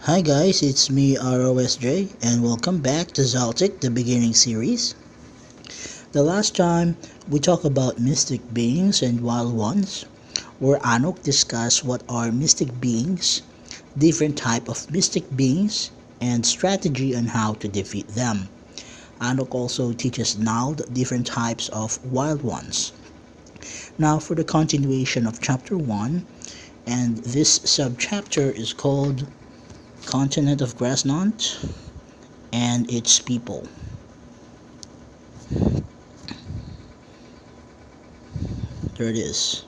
Hi guys, it's me ROSJ and welcome back to Xaltic, the beginning series. The last time we talked about mystic beings and wild ones, where Anok discussed what are mystic beings, different type of mystic beings, and strategy on how to defeat them. Anok also teaches now the different types of wild ones. Now for the continuation of chapter 1, and this subchapter is called Continent of Gresnont and its people. There it is.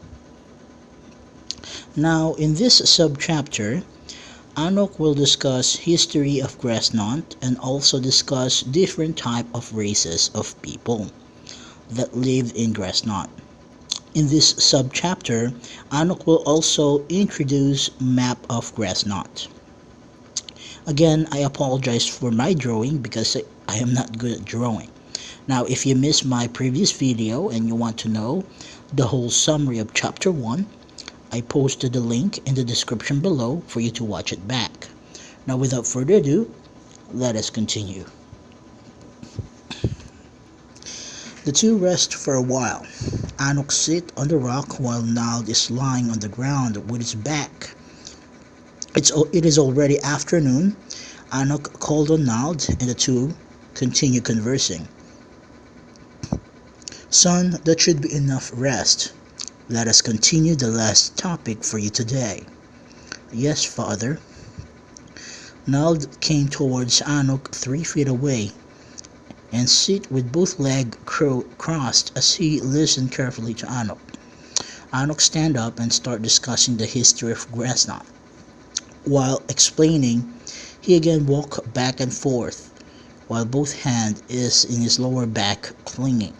Now, in this subchapter, Anok will discuss history of Gresnont and also discuss different type of races of people that live in Gresnont. In this subchapter, Anok will also introduce map of Gresnont. Again, I apologize for my drawing because I am not good at drawing. Now, if you missed my previous video and you want to know the whole summary of chapter 1, I posted the link in the description below for you to watch it back. Now, without further ado, let us continue. The two rest for a while. Anok sits on the rock while Nald is lying on the ground with his back. It is already afternoon. Anok called on Nald and the two continue conversing. Son, that should be enough rest. Let us continue the last topic for you today. Yes, father. Nald came towards Anok 3 feet away and sit with both legs crossed as he listened carefully to Anok. Anok stand up and start discussing the history of Gresnont. While explaining, he again walked back and forth while both hand is in his lower back clinging.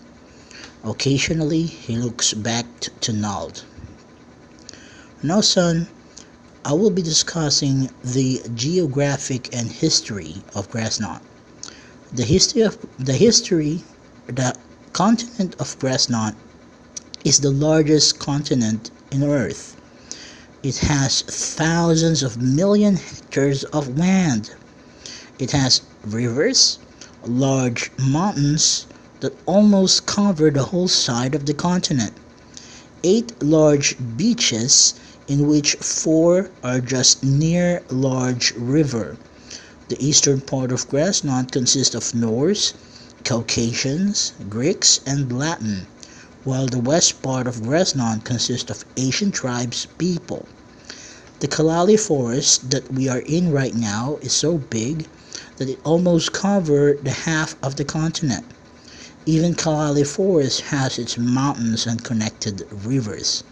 Occasionally, he looks back to Nald. Now, son, I will be discussing the geographic and history of Gresnont. The continent of Gresnont is the largest continent in Earth. It has thousands of million hectares of land. It has rivers, large mountains that almost cover the whole side of the continent. 8 large beaches, in which 4 are just near large river. The eastern part of Gresnont consists of Norse, Caucasians, Greeks, and Latin, while the west part of Gresnont consists of Asian tribes people. The Kalali forest that we are in right now is so big that it almost covers the half of the continent. Even Kalali forest has its mountains and connected rivers.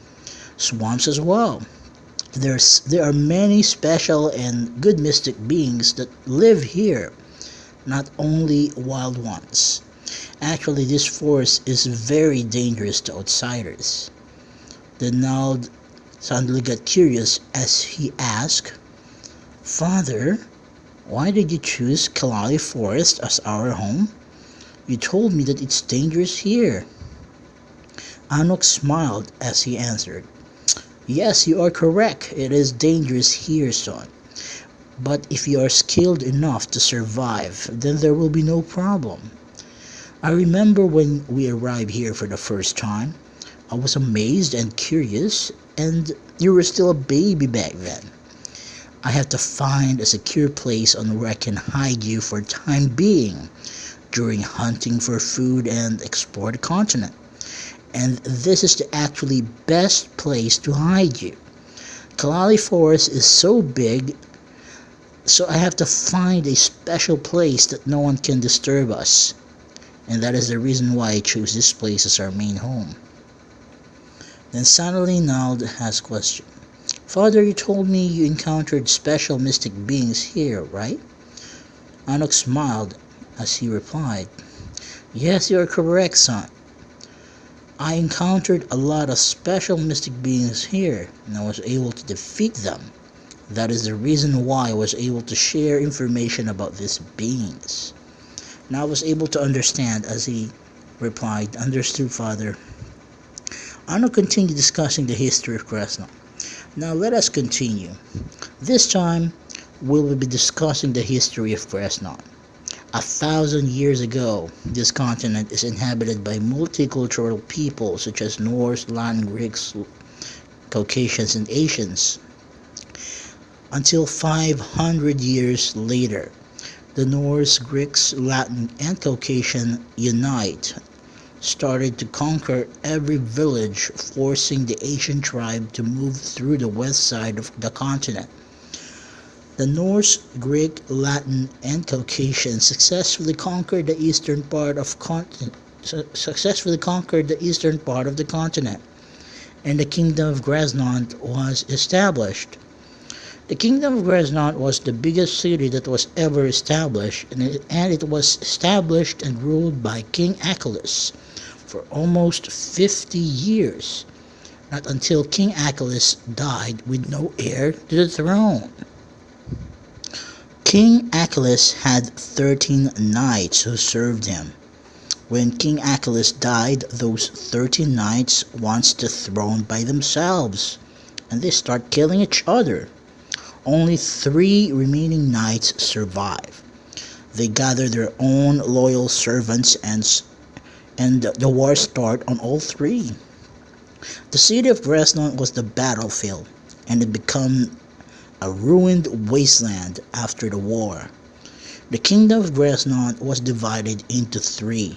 Swamps as well. There are many special and good mystic beings that live here, not only wild ones. Actually, this forest is very dangerous to outsiders. The Nald suddenly got curious as he asked, Father, why did you choose Kalali Forest as our home? You told me that it's dangerous here. Anok smiled as he answered, Yes, you are correct. It is dangerous here, son. But if you are skilled enough to survive, then there will be no problem. I remember when we arrived here for the first time, I was amazed and curious, and you were still a baby back then. I have to find a secure place on where I can hide you for time being, during hunting for food and explore the continent. And this is the actually best place to hide you. Kalali Forest is so big, so I have to find a special place that no one can disturb us. And that is the reason why I chose this place as our main home. Then suddenly Nald has a question. Father, you told me you encountered special mystic beings here, right? Anok smiled as he replied, Yes, you are correct, son. I encountered a lot of special mystic beings here, and I was able to defeat them. That is the reason why I was able to share information about these beings. Now I was able to understand as he replied, Understood, father. Anok continued discussing the history of Gresnont. Now let us continue. This time, we will be discussing the history of Gresnont. 1,000 years ago, this continent is inhabited by multicultural people such as Norse, Latin, Greeks, Caucasians, and Asians. Until 500 years later, the Norse, Greeks, Latin, and Caucasian unite, started to conquer every village, forcing the Asian tribe to move through the west side of the continent. The Norse, Greek, Latin, and Caucasian successfully conquered the eastern part of the continent, and the kingdom of Gresnont was established. The kingdom of Gresnont was the biggest city that was ever established, and it was established and ruled by King Achilles for almost 50 years, not until King Achilles died with no heir to the throne. King Achilles had 13 knights who served him. When King Achilles died, those 13 knights wants the throne by themselves, and they start killing each other. Only 3 remaining knights survive. They gather their own loyal servants, and the war start on all 3. The city of Gresnont was the battlefield, and it became a ruined wasteland after the war. The kingdom of Gresnont was divided into 3.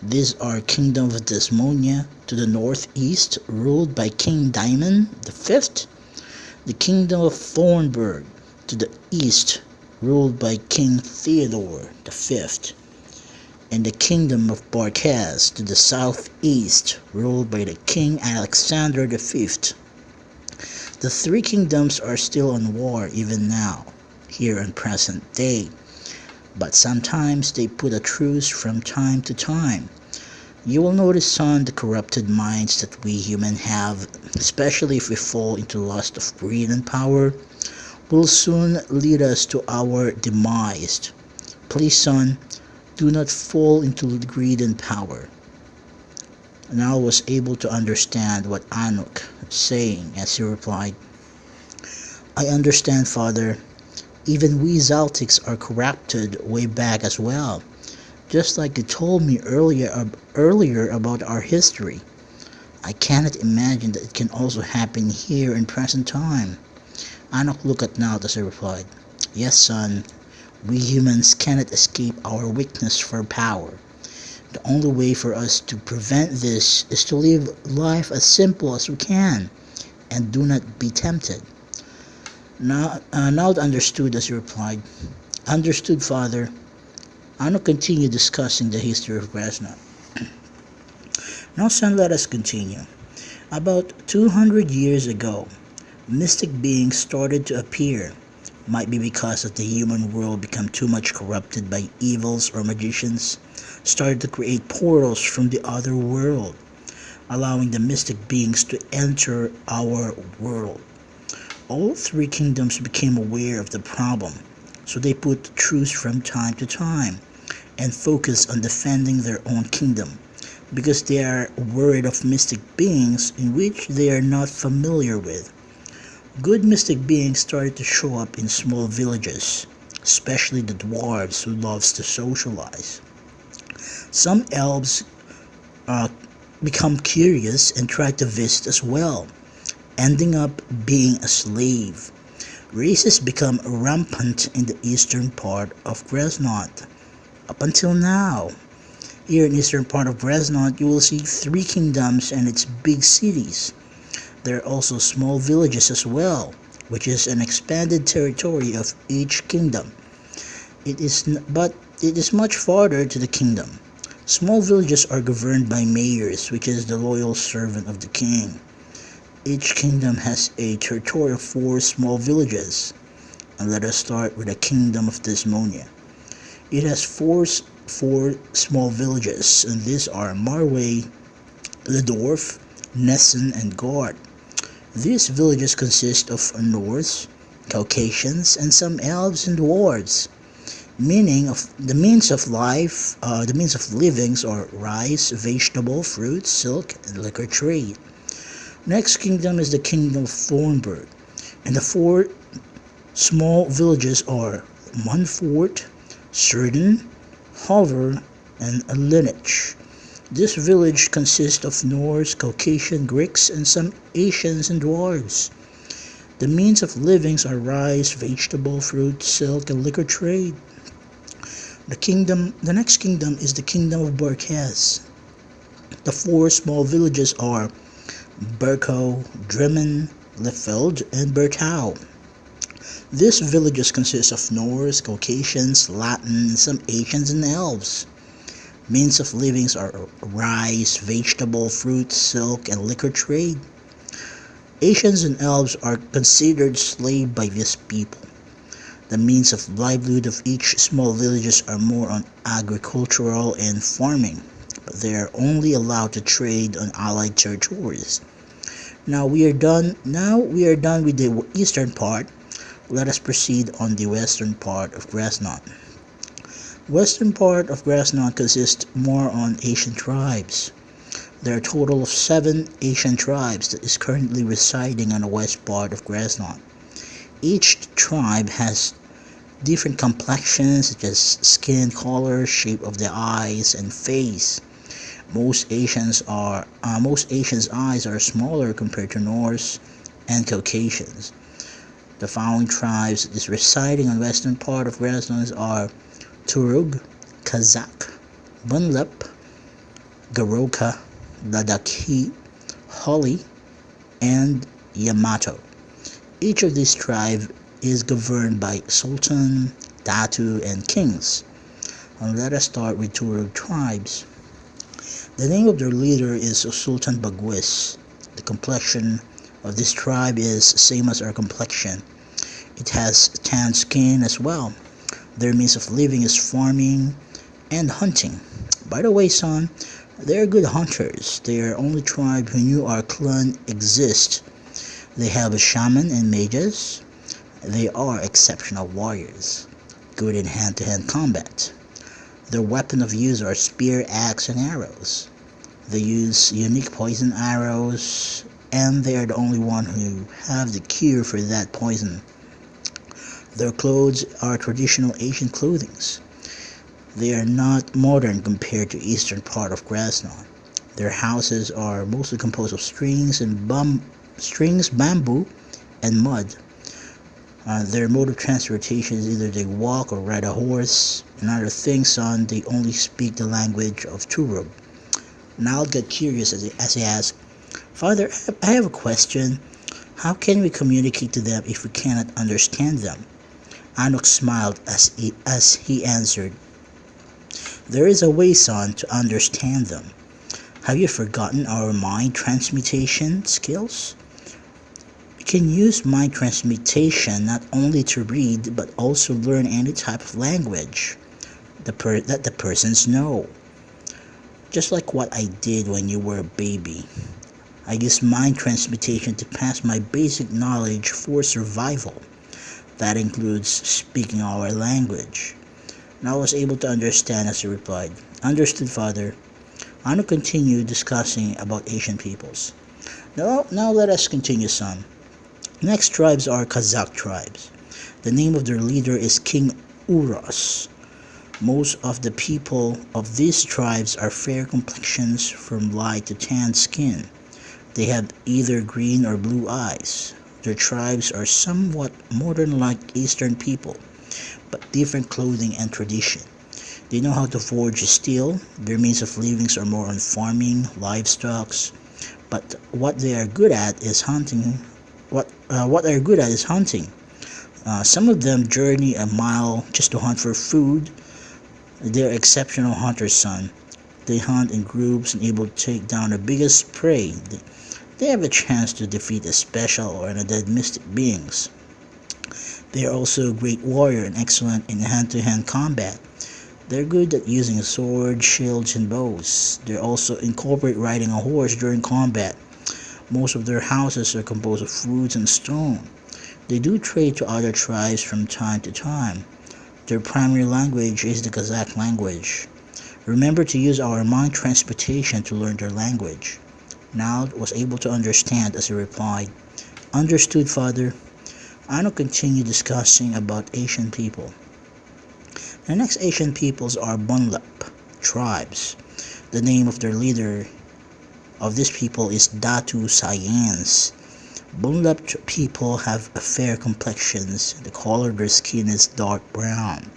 These are Kingdom of Desmonia to the northeast, ruled by King Daimon V, the Kingdom of Thornburg to the east, ruled by King Theodore V, and the Kingdom of Barkaz to the southeast, ruled by the King Alexander V. The 3 kingdoms are still on war even now, here in present day, but sometimes they put a truce from time to time. You will notice, son, the corrupted minds that we humans have, especially if we fall into lust of greed and power, will soon lead us to our demise. Please, son, do not fall into greed and power. And I was able to understand what Anuk was saying as he replied, I understand, Father. Even we Xaltics are corrupted way back as well, just like you told me earlier about our history. I cannot imagine that it can also happen here in present time. Anuk looked at Naut as he replied, Yes, son, we humans cannot escape our weakness for power. The only way for us to prevent this is to live life as simple as we can, and do not be tempted. Naut understood as he replied, Understood, Father. Anuk continued discussing the history of Gresnont. Now, son, let us continue. About 200 years ago, mystic beings started to appear. Might be because of the human world become too much corrupted by evils or magicians, started to create portals from the other world, allowing the mystic beings to enter our world. All 3 kingdoms became aware of the problem, so they put truce from time to time and focus on defending their own kingdom, because they are worried of mystic beings in which they are not familiar with. Good mystic beings started to show up in small villages, especially the dwarves who loves to socialize. Some elves become curious and try to visit as well, ending up being a slave. Races become rampant in the eastern part of Gresnont. Up until now, here in eastern part of Gresnont, you will see 3 kingdoms and its big cities. There are also small villages as well, which is an expanded territory of each kingdom. But it is much farther to the kingdom. Small villages are governed by mayors, which is the loyal servant of the king. Each kingdom has a territory of 4 small villages, and let us start with the Kingdom of Desmonia. It has four small villages, and these are Marway, Ledorf, Nessen, and Gord. These villages consist of Norse, Caucasians, and some elves and dwarves. The means of livings are rice, vegetable, fruit, silk, and liquor trade. Next kingdom is the Kingdom of Thornburg, and the 4 Small villages are Montfort, Certain, Hover, and Lineage. This village consists of Norse, Caucasian, Greeks, and some Asians and dwarves. The means of living are rice, vegetable, fruit, silk, and liquor trade. The next kingdom is the kingdom of Borkes. The four small villages are Berko, Drimmen, Lefeld, and Bertau. These villages consist of Norse, Caucasians, Latin, some Asians, and Elves. Means of living are rice, vegetable, fruit, silk, and liquor trade. Asians and Elves are considered slaves by these people. The means of livelihood of each small villages are more on agricultural and farming, but they are only allowed to trade on allied territories. Now we are done with the eastern part. Let us proceed on the western part of Gresnont. Western part of Gresnont consists more on Asian tribes. There are a total of 7 Asian tribes that is currently residing on the west part of Gresnont. Each tribe has different complexions such as skin color, shape of the eyes, and face. Most Asians' eyes are smaller compared to Norse and Caucasians. The following tribes that is residing on western part of Gresnont are Turug, Kazakh, Bunlep, Garoka, Ladakhi, Holi, and Yamato. Each of these tribes is governed by Sultan, Datu, and kings. And let us start with Turug tribes. The name of their leader is Sultan Bagwis. The complexion of this tribe is same as our complexion. It has tanned skin as well. Their means of living is farming and hunting. By the way, son, they are good hunters. They are only tribe who knew our clan exist. They have a shaman and mages. They are exceptional warriors, good in hand-to-hand combat. Their weapon of use are spear, axe, and arrows. They use unique poison arrows, and they are the only one who have the cure for that poison. Their clothes are traditional Asian clothing. They are not modern compared to eastern part of Gresnont. Their houses are mostly composed of strings, bamboo, and mud. Their mode of transportation is either they walk or ride a horse. Another thing, son, they only speak the language of Turug. Now I'll get curious as he asks, Father, I have a question. How can we communicate to them if we cannot understand them? Anuk smiled as he answered, There is a way, son, to understand them. Have you forgotten our mind transmutation skills? We can use mind transmutation not only to read but also learn any type of language that the persons know. Just like what I did when you were a baby. I used mind transmutation to pass my basic knowledge for survival. That includes speaking our language. And I was able to understand as he replied, Understood, Father. I want to continue discussing about Asian peoples. Now let us continue, son. Next tribes are Kazakh tribes. The name of their leader is King Uros. Most of the people of these tribes are fair complexions from light to tan skin. They have either green or blue eyes. Their tribes are somewhat modern like Eastern people, but different clothing and tradition. They know how to forge steel. Their means of living are more on farming, livestock, but what they are good at is hunting. What they are good at is hunting. Some of them journey a mile just to hunt for food. They are exceptional hunters, son. They hunt in groups and able to take down the biggest prey. They have a chance to defeat a special or undead mystic beings. They are also a great warrior and excellent in hand-to-hand combat. They're good at using swords, shields, and bows. They also incorporate riding a horse during combat. Most of their houses are composed of fruits and stone. They do trade to other tribes from time to time. Their primary language is the Kazakh language. Remember to use our mind transportation to learn their language. Nald was able to understand as he replied, Understood, Father. I will continue discussing about Asian people. The next Asian peoples are Bunlap tribes. The name of their leader of this people is Datu Sayans. Bunlap people have fair complexions. The color of their skin is dark brown,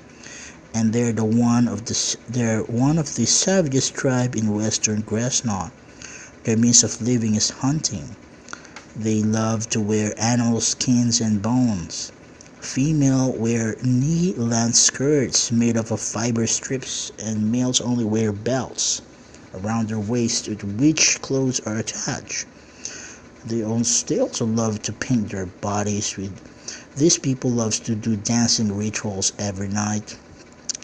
and they're one of the savagest tribe in western Gresnont. Their means of living is hunting. They love to wear animal skins and bones. Female wear knee-length skirts made up of fiber strips, and males only wear belts around their waist to which clothes are attached. They also love to paint their bodies with. These people love to do dancing rituals every night.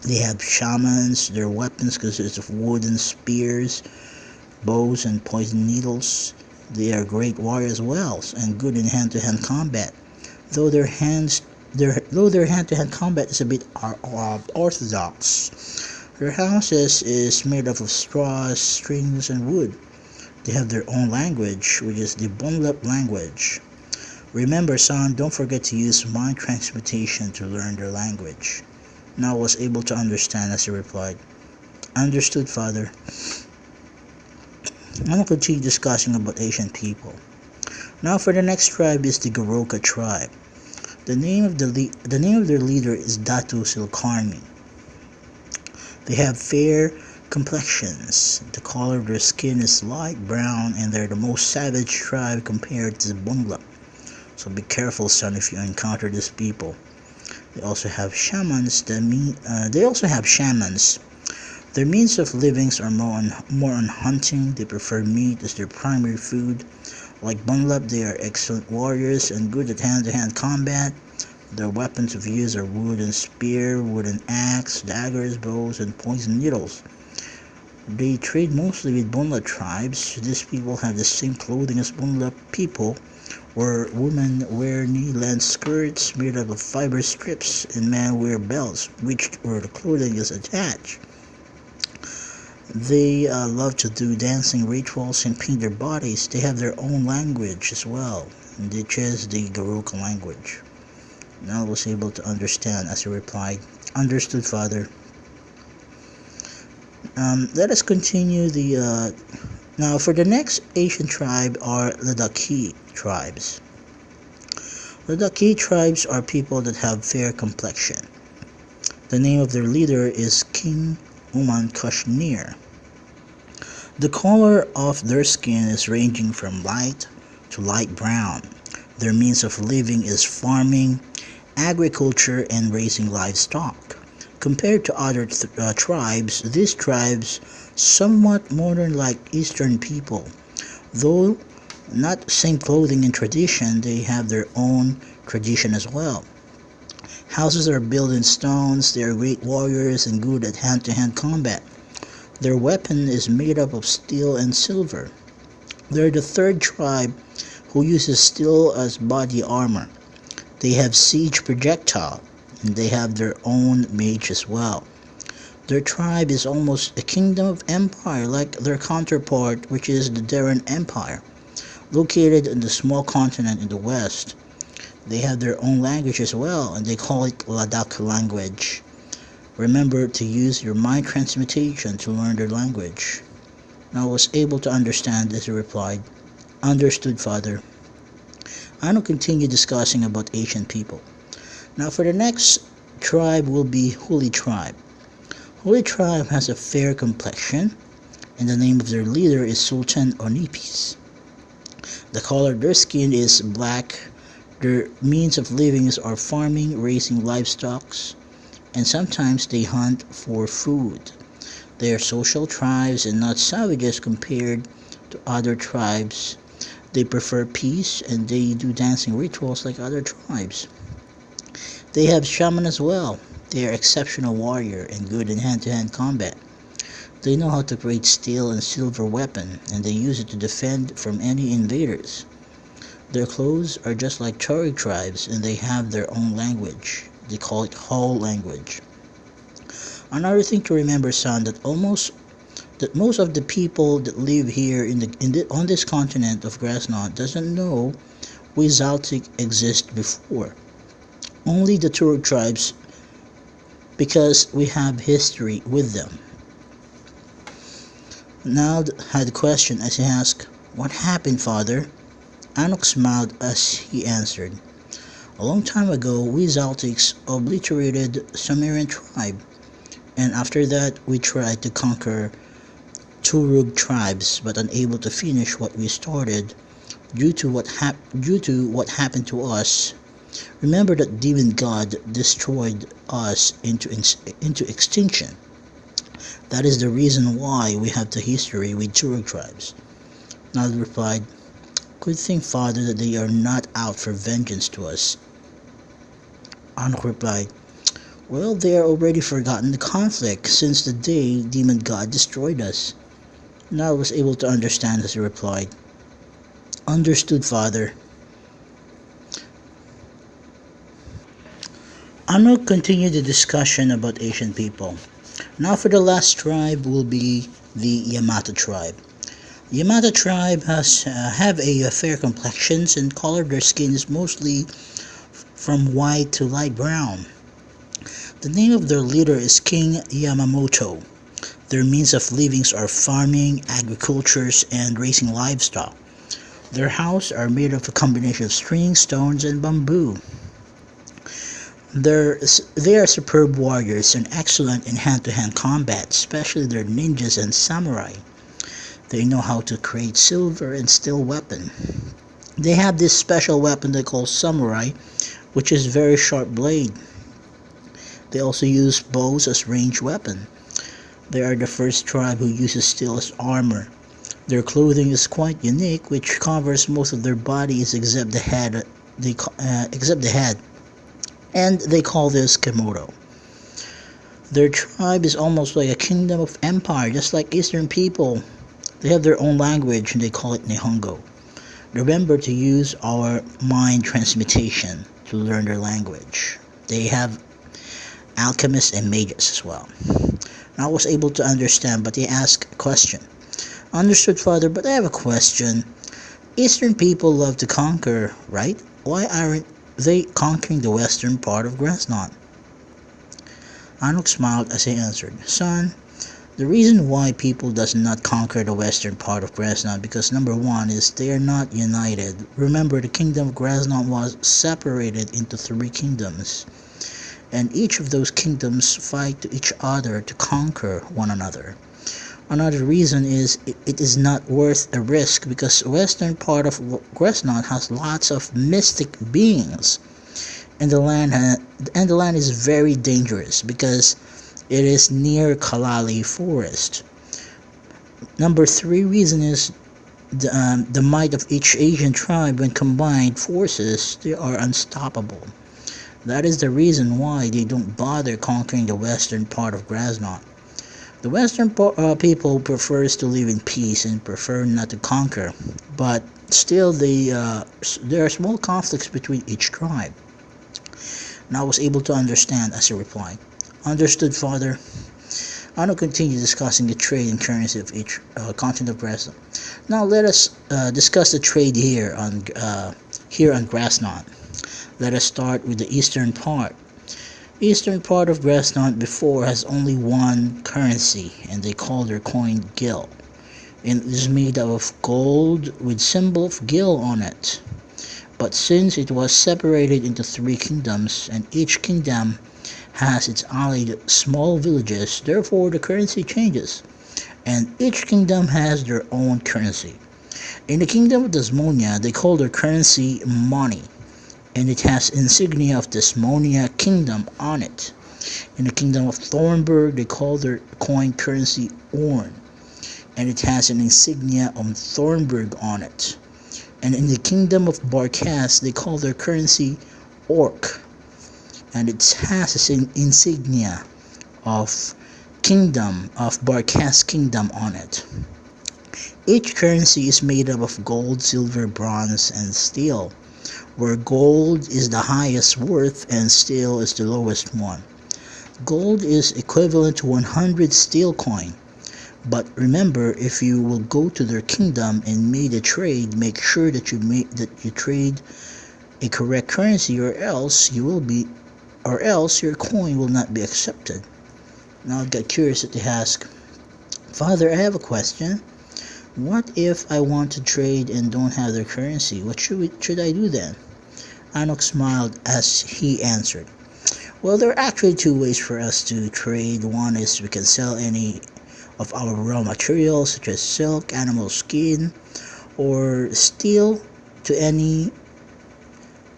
They have shamans. Their weapons consist of wooden spears, bows, and poison needles. They are great warriors as well and good in hand-to-hand combat. Though their hand-to-hand combat is a bit orthodox. Their houses is made up of straws, strings, and wood. They have their own language, which is the Bunlap language. Remember, son, don't forget to use mind transmutation to learn their language. Now I was able to understand as he replied, "Understood, father." I will continue discussing about Asian people. Now for the next tribe is the Goroka tribe. The name of their leader is Datu Silkarmi. They have fair complexions. The color of their skin is light brown, and they're the most savage tribe compared to the Bunlap. So be careful, son, if you encounter these people. They also have shamans. Their means of living are more on hunting. They prefer meat as their primary food. Like Bunlap, they are excellent warriors and good at hand-to-hand combat. Their weapons of use are wooden spear, wooden axe, daggers, bows, and poison needles. They trade mostly with Bunlap tribes. These people have the same clothing as Bunlap people, where women wear knee-length skirts made up of fiber strips, and men wear belts, where the clothing is attached. They love to do dancing rituals and paint their bodies. They have their own language as well, which is the Goroka language. Now I was able to understand as he replied, "Understood, father." Let us continue now for the next Asian tribe are Ladakhi tribes. Ladakhi tribes are people that have fair complexion. The name of their leader is King Uman Kashmir. The color of their skin is ranging from light to light brown. Their means of living is farming, agriculture, and raising livestock. Compared to other tribes, these tribes somewhat modern like Eastern people. Though not same clothing and tradition, they have their own tradition as well. Houses are built in stones. They are great warriors and good at hand-to-hand combat. Their weapon is made up of steel and silver. They're the third tribe who uses steel as body armor. They have siege projectile, and they have their own mage as well. Their tribe is almost a kingdom of empire like their counterpart, which is the Darren Empire, located in the small continent in the west. They have their own language as well, and they call it Ladakh language. Remember to use your mind transmutation to learn their language. Now I was able to understand as he replied, "Understood, father." I will continue discussing about Asian people. Now for the next tribe will be Huli tribe. Huli tribe has a fair complexion, and the name of their leader is Sultan Onipis. The color of their skin is black. Their means of living are farming, raising livestock, and sometimes they hunt for food. They are social tribes and not savages compared to other tribes. They prefer peace and they do dancing rituals like other tribes. They have shaman as well. They are exceptional warrior and good in hand-to-hand combat. They know how to create steel and silver weapon, and they use it to defend from any invaders. Their clothes are just like Chari tribes, and they have their own language. They call it Hall language. Another thing to remember, son, that most of the people that live here on this continent of Gresnont doesn't know we Xaltic exist before. Only the Turok tribes, because we have history with them. Now had a question as he asked, "What happened, father?" Anok smiled as he answered, "A long time ago, we Xaltics obliterated Sumerian tribe, and after that we tried to conquer Turok tribes, but unable to finish what we started due to what happened to us. Remember that demon god destroyed us into extinction. That is the reason why we have the history with Turok tribes." Nod replied, "Good thing, father, that they are not out for vengeance to us." Anup replied, "Well, they are already forgotten the conflict since the day demon god destroyed us." Nod was able to understand as he replied, "Understood, father." Anup continued the discussion about Asian people. Now for the last tribe will be the Yamato tribe. Yamato tribe have a fair complexions and color of their skin is mostly from white to light brown. The name of their leader is King Yamamoto. Their means of living are farming, agriculture, and raising livestock. Their houses are made of a combination of string, stones, and bamboo. They are superb warriors and excellent in hand-to-hand combat, especially their ninjas and samurai. They know how to create silver and steel weapon. They have this special weapon they call samurai, which is very sharp blade. They also use bows as ranged weapon. They are the first tribe who uses steel as armor. Their clothing is quite unique, which covers most of their bodies except the head. And they call this kimono. Their tribe is almost like a kingdom of empire, just like Eastern people. They have their own language and they call it Nihongo. Remember to use our mind transmutation to learn their language. They have alchemists and mages as well. I was able to understand, but he asked a question. "Understood, father, but I have a question. Eastern people love to conquer, right? Why aren't they conquering the western part of Gresnont?" Anuk smiled as he answered, "Son, the reason why people does not conquer the western part of Gresnont because number one is they are not united. Remember, the kingdom of Gresnont was separated into 3 kingdoms, and each of those kingdoms fight to each other to conquer one another. Another reason is it is not worth a risk because western part of Gresnont has lots of mystic beings, and the land is very dangerous because it is near Kalali Forest. Number 3 reason is the might of each Asian tribe when combined forces, they are unstoppable. That is the reason why they don't bother conquering the western part of Gresnont. The western people prefers to live in peace and prefer not to conquer, but still there are small conflicts between each tribe." And I was able to understand as he replied, "Understood, father." I now continue discussing the trade and currency of each continent of Gresnont. Now let us discuss the trade here on Gresnont. Let us start with the eastern part. Eastern part of Gresnont before has only one currency, and they call their coin gil. And it is made up of gold with symbol of gil on it. But since it was separated into 3 kingdoms, and each kingdom has its allied small villages, therefore the currency changes, and each kingdom has their own currency. In the kingdom of Desmonia, they call their currency money, and it has insignia of Desmonia kingdom on it. In the kingdom of Thornburg, they call their coin currency Orn, and it has an insignia of Thornburg on it. And in the kingdom of Barkas, they call their currency Orc, and it has an insignia of Barkas kingdom on it. Each currency is made up of gold, silver, bronze, and steel, where gold is the highest worth and steel is the lowest one. Gold is equivalent to 100 steel coin. But remember, if you will go to their kingdom and make a trade, make sure that you trade a correct currency, or else your coin will not be accepted. Now I got curious to ask, Father, I have a question. What if I want to trade and don't have their currency? What should I do then? Anak smiled as he answered, well, there are actually two ways for us to trade. One is we can sell any of our raw materials such as silk, animal skin, or steel to any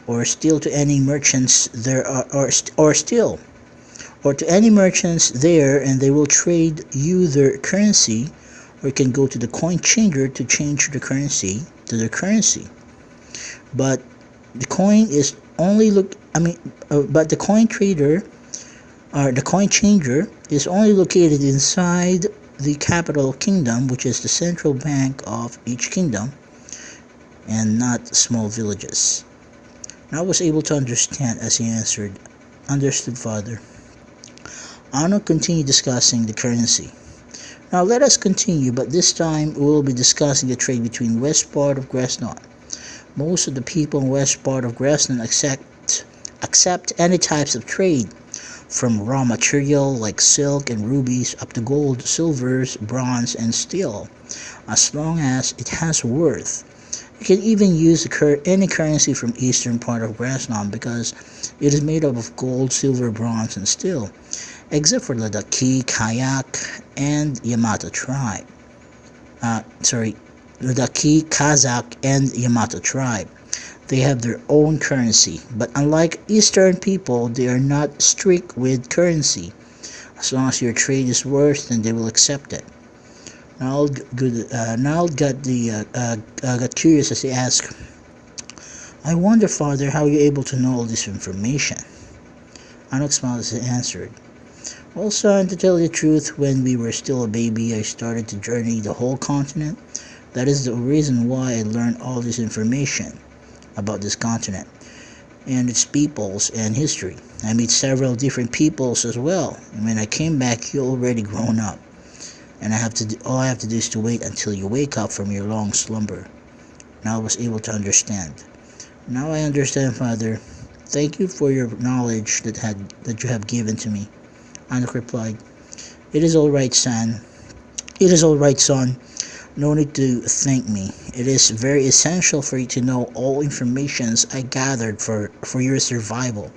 merchants there are, or steel or to any merchants there, and they will trade you their currency, or you can go to the coin changer to change the currency to their currency. But the coin is only but the coin trader or the coin changer is only located inside the capital kingdom, which is the central bank of each kingdom, and not small villages. And I was able to understand as he answered, understood, Father. Arnold continued discussing the currency. Now let us continue, but this time we will be discussing the trade between west part of Gresnont. Most of the people in west part of Gresnont accept any types of trade, from raw material like silk and rubies up to gold, silvers, bronze, and steel, as long as it has worth. You can even use any currency from eastern part of Gresnont because it is made up of gold, silver, bronze, and steel, except for the Daki, Kayak, and Yamato tribe. The Daki, Kazakh, and Yamato tribe. They have their own currency, but unlike Eastern people, they are not strict with currency. As long as your trade is worth, then they will accept it. Now got curious as he asked, I wonder, Father, how you're able to know all this information. Anak smiled as he answered, well, son, to tell you the truth, when we were still a baby, I started to journey the whole continent. That is the reason why I learned all this information about this continent and its peoples and history. I meet several different peoples as well, and when I came back, you're already grown up, and all I have to do is to wait until you wake up from your long slumber. Now I was able to understand. Now I understand, Father. Thank you for your knowledge that you have given to me. Anak replied, It is all right, son. It is all right, son. No need to thank me. It is very essential for you to know all informations I gathered for your survival.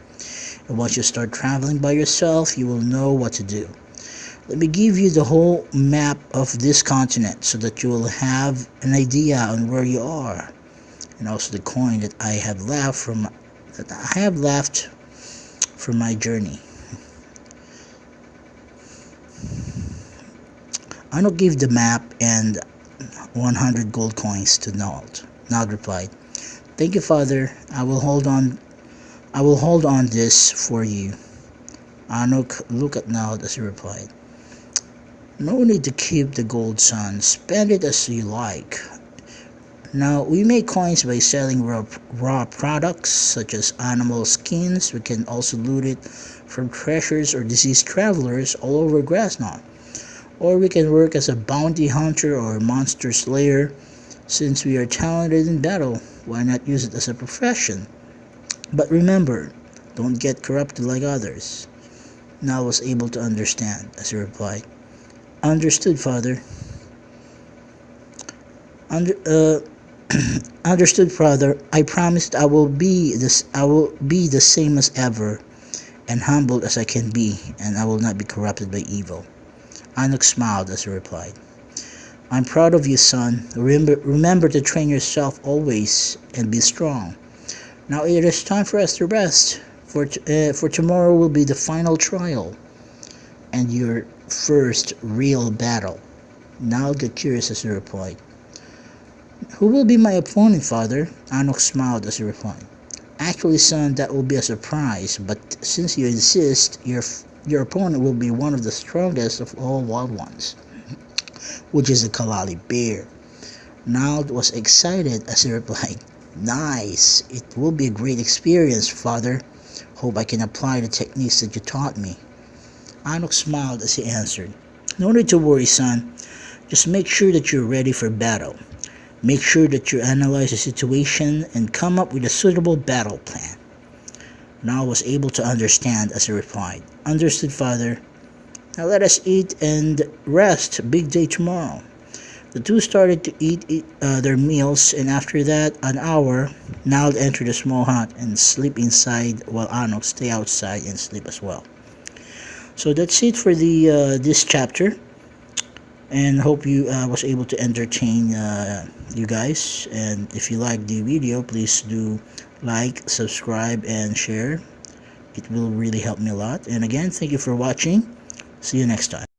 And once you start traveling by yourself, you will know what to do. Let me give you the whole map of this continent so that you will have an idea on where you are, and also the coin that I have left from my journey. Arnold gave the map and 100 gold coins to Nald. Nald replied, Thank you, Father. I will hold on this for you. Anuk looked at Nald as he replied, No need to keep the gold, son. Spend it as you like. Now, we make coins by selling raw products such as animal skins. We can also loot it from treasures or deceased travelers all over Grasnot. Or we can work as a bounty hunter or monster slayer. Since we are talented in battle, why not use it as a profession? But remember, don't get corrupted like others. Now I was able to understand, as he replied, Understood, Father. Understood, Father. I promised I will be the same as ever, and humble as I can be, and I will not be corrupted by evil. Anak smiled as he replied, I'm proud of you, son. Remember to train yourself always and be strong. Now it is time for us to rest, for tomorrow will be the final trial and your first real battle. Now get curious as he replied, Who will be my opponent, Father? Anak smiled as he replied, Actually, son, that will be a surprise, but since you insist, your opponent will be one of the strongest of all wild ones, which is the Kalali bear. Nald was excited as he replied, Nice! It will be a great experience, Father. Hope I can apply the techniques that you taught me. Anok smiled as he answered, No need to worry, son. Just make sure that you're ready for battle. Make sure that you analyze the situation and come up with a suitable battle plan. Now was able to understand as he replied, "Understood, father. Now let us eat and rest. Big day tomorrow." The two started to eat their meals, and after that, an hour, Nald entered a small hut and sleep inside, while Ano stay outside and sleep as well. So that's it for the this chapter, and hope you was able to entertain you guys. And if you like the video, please do like, subscribe, and share. It will really help me a lot. And again, thank you for watching. See you next time.